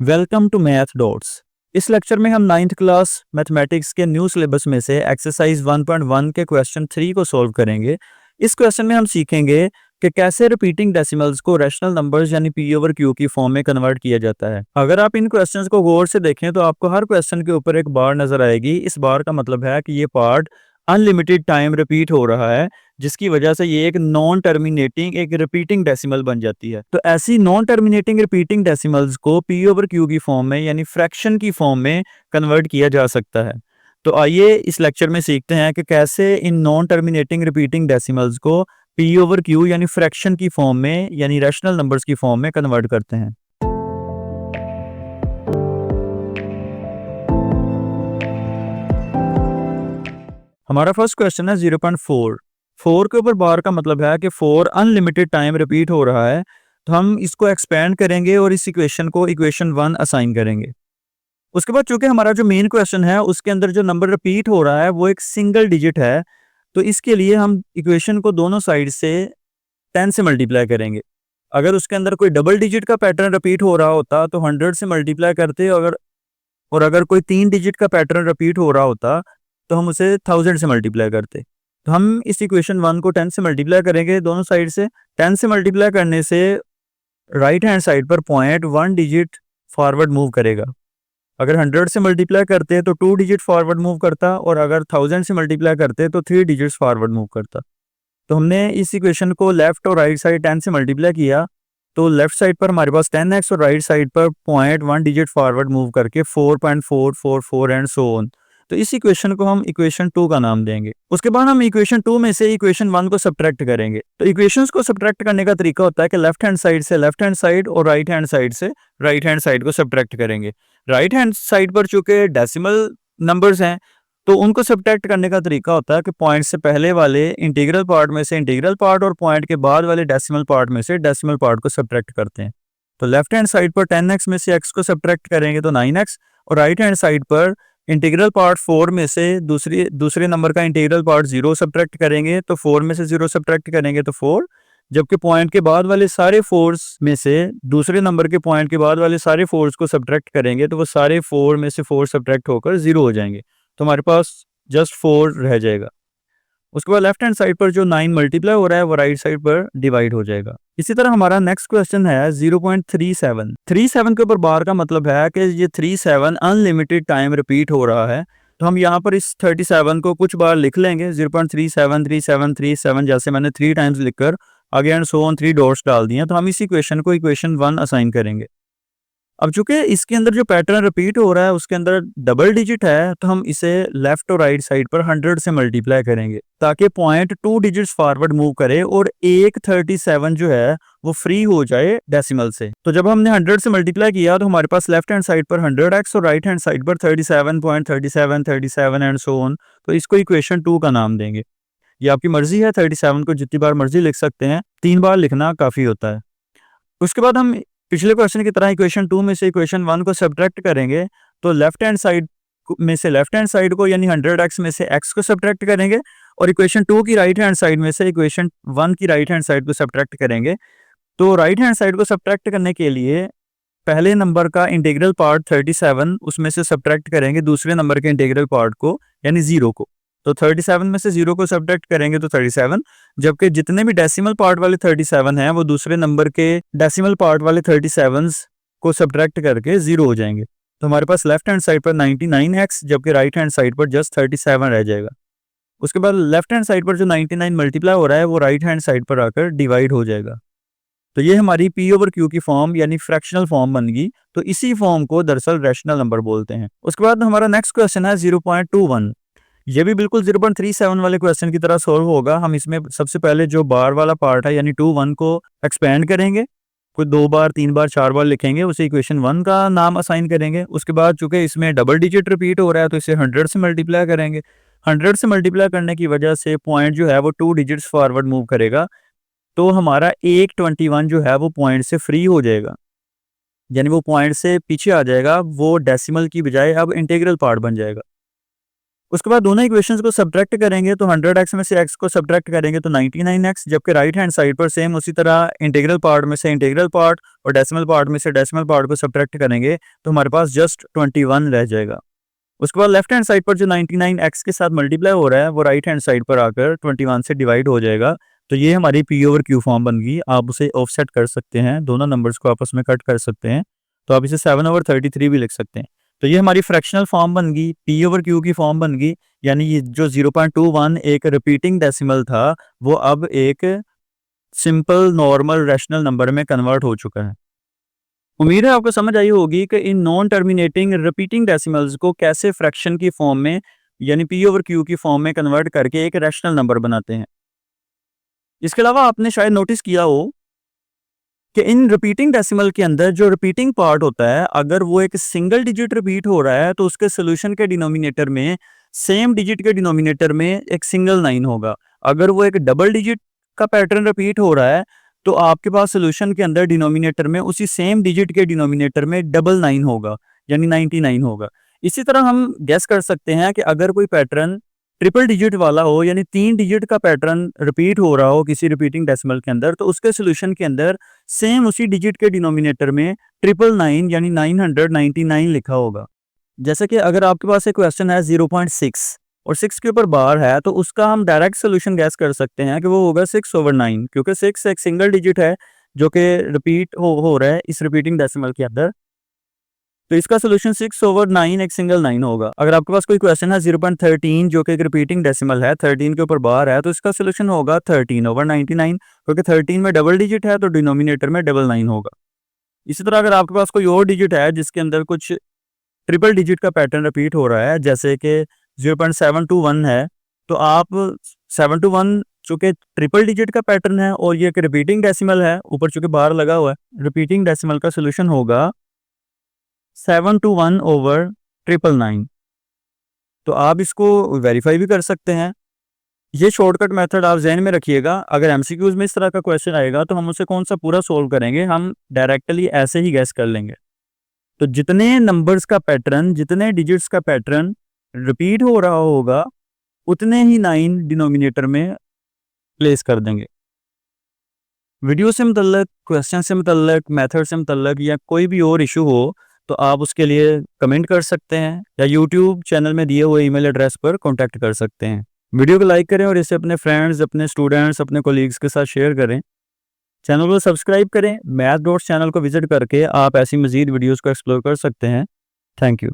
Welcome to Math Dots. इस lecture में हम नाइन्थ क्लास मैथमेटिक्स के न्यू सिलेबस में से एक्सरसाइज 1.1 के क्वेश्चन 3 को सॉल्व करेंगे। इस क्वेश्चन में हम सीखेंगे कि कैसे रिपीटिंग डेसिमल्स को रैशनल नंबर्स यानी पी ओवर क्यू की फॉर्म में कन्वर्ट किया जाता है। अगर आप इन क्वेश्चंस को गौर से देखें तो आपको हर क्वेश्चन के ऊपर एक बार नजर आएगी। इस बार का मतलब है कि ये पार्ट अनलिमिटेड टाइम रिपीट हो रहा है, जिसकी वजह से ये एक नॉन टर्मिनेटिंग एक रिपीटिंग डेसिमल बन जाती है। तो ऐसी नॉन टर्मिनेटिंग रिपीटिंग डेसिमल्स को पी ओवर क्यू की फॉर्म में यानी फ्रैक्शन की फॉर्म में कन्वर्ट किया जा सकता है। तो आइए इस लेक्चर में सीखते हैं कि कैसे in non terminating repeating decimals को पी ओवर क्यू यानी फ्रैक्शन की फॉर्म में यानी रैशनल नंबर्स की फॉर्म में कन्वर्ट करते हैं। हमारा फर्स्ट क्वेश्चन है 0.4। 4 के ऊपर बार का मतलब है कि 4 अनलिमिटेड टाइम रिपीट हो रहा है। तो हम इसको एक्सपेंड करेंगे और इस इक्वेशन को इक्वेशन 1 असाइन करेंगे। उसके बाद चूंकि हमारा जो मेन क्वेश्चन है उसके अंदर जो नंबर रिपीट हो रहा है वो एक सिंगल डिजिट है, तो इसके लिए हम इक्वेशन को दोनों साइड से 10 से मल्टीप्लाई करेंगे। अगर उसके अंदर कोई डबल डिजिट का पैटर्न रिपीट हो रहा होता तो 100 से मल्टीप्लाई करते, अगर कोई 3 डिजिट का पैटर्न रिपीट हो रहा होता तो हम उसे 1000 से मल्टीप्लाई करते। तो हम इस इक्वेशन 1 को 10 से मल्टीप्लाई करेंगे दोनों साइड से। 10 से मल्टीप्लाई करने से राइट हैंड साइड पर पॉइंट 1 डिजिट फॉरवर्ड मूव करेगा। अगर 100 से मल्टीप्लाई करते तो 2 डिजिट फॉरवर्ड मूव करता, और अगर 1000 से मल्टीप्लाई करते तो 3 डिजिट्स फॉरवर्ड मूव करता। तो हमने इस इक्वेशन को लेफ्ट और राइट साइड 10 से मल्टीप्लाई किया, तो लेफ्ट साइड पर हमारे पास 10x और राइट साइड पर पॉइंट 1 डिजिट फॉरवर्ड मूव करके 4.444 एंड सो ऑन। तो इस इक्वेशन को हम इक्वेशन 2 का नाम देंगे। उसके बाद हम इक्वेशन 2 में से इक्वेशन 1 को सब्ट्रैक्ट करेंगे। तो इक्वेशंस को सब्ट्रैक्ट करने का तरीका होता है कि लेफ्ट हैंड साइड से लेफ्ट हैंड साइड और राइट हैंड साइड से राइट हैंड साइड को सब्ट्रैक्ट करेंगे। राइट हैंड साइड पर चूंकि डेसिमल नंबर्स हैं तो उनको सब्ट्रैक्ट करने का तरीका होता है कि पॉइंट से पहले वाले इंटीग्रल पार्ट में से इंटीग्रल पार्ट और पॉइंट के बाद वाले डेसिमल पार्ट में से डेसिमल पार्ट को सब्ट्रैक्ट करते हैं। तो लेफ्ट हैंड साइड पर 10x में से x को सब्ट्रैक्ट करेंगे तो 9x, और राइट हैंड साइड पर इंटीग्रल पार्ट 4 में से दूसरे नंबर का इंटीग्रल पार्ट 0 सब्ट्रैक्ट करेंगे तो 4 में से 0 सब्ट्रैक्ट करेंगे तो 4, जबकि पॉइंट के बाद वाले सारे 4 में से दूसरे नंबर के पॉइंट के बाद वाले सारे 4 को सब्ट्रैक्ट करेंगे तो वो सारे 4 में से 4 सब्ट्रैक्ट होकर 0 हो जाएंगे। तो हमारे पास जस्ट 4 रह जाएगा। उसके बाद लेफ्ट हैंड साइड पर जो 9 मल्टीप्लाई हो रहा है वो राइट साइड पर डिवाइड हो जाएगा। इसी तरह हमारा नेक्स्ट क्वेश्चन है 0.37। 37 के ऊपर बार का मतलब है कि ये 37 अनलिमिटेड टाइम रिपीट हो रहा है। तो हम यहाँ पर इस 37 को कुछ बार लिख लेंगे 0.37 37 37, जैसे मैंने 3 टाइम्स लिखकर आगे एंड सो ऑन 3 डॉट्स डाल दिए। तो हम इस इक्वेशन को इक्वेशन 1 असाइन करेंगे। अब चूंकि इसके अंदर जो पैटर्न रिपीट हो रहा है उसके अंदर डबल डिजिट है, तो हम इसे लेफ्ट और राइट साइड पर 100 से मल्टीप्लाई करेंगे ताकि पॉइंट 2 डिजिट्स फॉरवर्ड मूव करे और एक 37 जो है वो फ्री हो जाए डेसिमल से। तो जब हमने 100 से मल्टीप्लाई किया तो हमारे पास लेफ्ट हैंड साइड पर 100x और राइट हैंड साइड पर 37.37 37 एंड सो ऑन। तो इसको इक्वेशन 2 का नाम देंगे। ये आपकी मर्जी है, 37 को जितनी बार मर्जी लिख सकते हैं, 3 बार लिखना काफी होता है। उसके बाद हम पिछले क्वेश्चन की तरह इक्वेशन 2 में से इक्वेशन 1 को सब्ट्रैक्ट करेंगे। तो लेफ्ट हैंड साइड में से लेफ्ट हैंड साइड को यानी 100x में से x को सब्ट्रैक्ट करेंगे, और इक्वेशन 2 की राइट हैंड साइड में से इक्वेशन 1 की राइट हैंड साइड को सब्ट्रैक्ट करेंगे। तो राइट हैंड साइड को सब्ट्रैक्ट करने के लिए पहले नंबर का इंटीग्रल पार्ट 37 उसमें से सब्ट्रैक्ट करेंगे दूसरे नंबर के इंटीग्रल पार्ट को यानी 0 को। तो 37 में से 0 को सब्ट्रैक्ट करेंगे तो 37, जबकि जितने भी डेसिमल पार्ट वाले 37 हैं वो दूसरे नंबर के डेसिमल पार्ट वाले 37 को सब्ट्रैक्ट करके 0 हो जाएंगे। तो हमारे पास लेफ्ट हैंड साइड पर 99x जबकि राइट हैंड साइड पर जस्ट 37 रह जाएगा। उसके बाद लेफ्ट हैंड साइड पर जो 99 मल्टीप्लाई हो रहा है वो राइट हैंड साइड पर आकर डिवाइड हो जाएगा। तो ये हमारी पी ओवर क्यू की फॉर्म यानी फ्रैक्शनल फॉर्म बन गई। तो इसी फॉर्म को दरअसल रैशनल नंबर बोलते हैं। उसके बाद हमारा नेक्स्ट क्वेश्चन है 0.21। ये भी बिल्कुल 0.37 वाले क्वेश्चन की तरह सॉल्व होगा। हम इसमें सबसे पहले जो बार वाला पार्ट है यानी 21 को एक्सपेंड करेंगे, कोई 2 बार 3 बार 4 बार लिखेंगे, उसे इक्वेशन 1 का नाम असाइन करेंगे। उसके बाद चूंकि इसमें डबल डिजिट रिपीट हो रहा है तो इसे 100 से मल्टीप्लाई करेंगे। 100 से मल्टीप्लाई करने की वजह से पॉइंट जो है वो 2 डिजिट्स फॉरवर्ड मूव करेगा, तो हमारा 121 जो है वो पॉइंट से फ्री हो जाएगा, यानी वो पॉइंट से पीछे आ जाएगा। वो डेसिमल की बजाय अब इंटीग्रल पार्ट बन जाएगा। उसके बाद दोनों इक्वेशंस को सब्ट्रैक्ट करेंगे तो 100x में से x को सब्ट्रैक्ट करेंगे तो 99x, जबकि राइट हैंड साइड पर सेम उसी तरह इंटीग्रल पार्ट में से इंटीग्रल पार्ट और डेसिमल पार्ट में से डेसिमल पार्ट को सब्ट्रैक्ट करेंगे तो हमारे पास जस्ट 21 रह जाएगा। उसके बाद लेफ्ट हैंड साइड पर जो 99x के साथ मल्टीप्लाई हो रहा है वो राइट हैंड साइड पर आकर 21 से डिवाइड हो जाएगा। तो ये हमारी पी ओवर क्यू फॉर्म बन गई। आप उसे ऑफसेट कर सकते हैं, दोनों नंबर्स को आपस में कट कर सकते हैं, तो आप इसे 7/33 भी लिख सकते हैं। तो ये हमारी फ्रैक्शनल फॉर्म बन गई, पी ओवर क्यू की फॉर्म बन गई, यानी ये जो 0.21 एक रिपीटिंग डेसिमल था वो अब एक सिंपल नॉर्मल रैशनल नंबर में कन्वर्ट हो चुका है। उम्मीद है आपको समझ आई होगी कि in non terminating repeating decimals को कैसे फ्रैक्शन की फॉर्म में यानी पी ओवर क्यू की फॉर्म में कन्वर्ट करके एक रैशनल नंबर बनाते हैं। इसके अलावा आपने शायद नोटिस किया हो कि इन रिपीटिंग डेसिमल के अंदर जो रिपीटिंग पार्ट होता है अगर वो एक सिंगल डिजिट रिपीट हो रहा है तो उसके सोल्यूशन के डिनोमिनेटर में सेम डिजिट के डिनोमिनेटर में एक सिंगल 9 होगा। अगर वो एक डबल डिजिट का पैटर्न रिपीट हो रहा है तो आपके पास सोल्यूशन के अंदर डिनोमिनेटर में उसी सेम डिजिट के डिनोमिनेटर में डबल 9 होगा, यानी 99 होगा। इसी तरह हम गेस कर सकते हैं कि अगर कोई पैटर्न ट्रिपल डिजिट वाला हो यानी 3 डिजिट का पैटर्न रिपीट हो रहा हो किसी रिपीटिंग डेसिमल के अंदर, तो उसके सोल्यूशन के अंदर सेम उसी डिजिट के डिनोमिनेटर में 999 यानी 999 लिखा होगा। जैसे कि अगर आपके पास एक क्वेश्चन है 0.6 और 6 के ऊपर बार है तो उसका हम डायरेक्ट सोल्यूशन गैस कर सकते हैं कि वो होगा 6/9, क्योंकि 6 एक सिंगल डिजिट है जो कि रिपीट हो रहा है इस रिपीटिंग डेसिमल के अंदर। तो इसका सोल्यूशन 6/9 एक सिंगल 9 होगा। अगर आपके पास कोई क्वेश्चन है 0.13 जो कि एक रिपीटिंग डेसिमल है, 13 के ऊपर बार है, तो इसका सोल्यूशन होगा 13/99, क्योंकि 13 में डबल डिजिट है तो डिनोमिनेटर में 99 होगा। इसी तरह अगर आपके पास कोई और डिजिट है जिसके अंदर कुछ ट्रिपल डिजिट का पैटर्न रिपीट हो रहा है, जैसे कि 0.721 है, तो आप 721 चूंकि ट्रिपल डिजिट का पैटर्न है और ये एक रिपीटिंग डेसिमल है, ऊपर चूंकि बार लगा हुआ है, रिपीटिंग डेसिमल का सोल्यूशन होगा 721/999। तो आप इसको वेरीफाई भी कर सकते हैं। ये शॉर्टकट मेथड आप ज़हन में रखिएगा। अगर एमसीक्यूज में इस तरह का क्वेश्चन आएगा तो हम उसे कौन सा पूरा सोल्व करेंगे, हम डायरेक्टली ऐसे ही गैस कर लेंगे। तो जितने नंबर्स का पैटर्न, जितने डिजिट्स का पैटर्न रिपीट हो रहा होगा उतने ही 9 डिनोमिनेटर में प्लेस कर देंगे। वीडियो से मुतल्लिक, क्वेश्चन से मुतल्लिक, मेथड से मुतल्लिक या कोई भी और इशू हो तो आप उसके लिए कमेंट कर सकते हैं या यूट्यूब चैनल में दिए हुए ईमेल एड्रेस पर कॉन्टैक्ट कर सकते हैं। वीडियो को लाइक करें और इसे अपने फ्रेंड्स, अपने स्टूडेंट्स, अपने कोलीग्स के साथ शेयर करें। चैनल को सब्सक्राइब करें। मैथ डॉट्स चैनल को विजिट करके आप ऐसी मज़ीद वीडियोज़ को एक्सप्लोर कर सकते हैं। Thank you.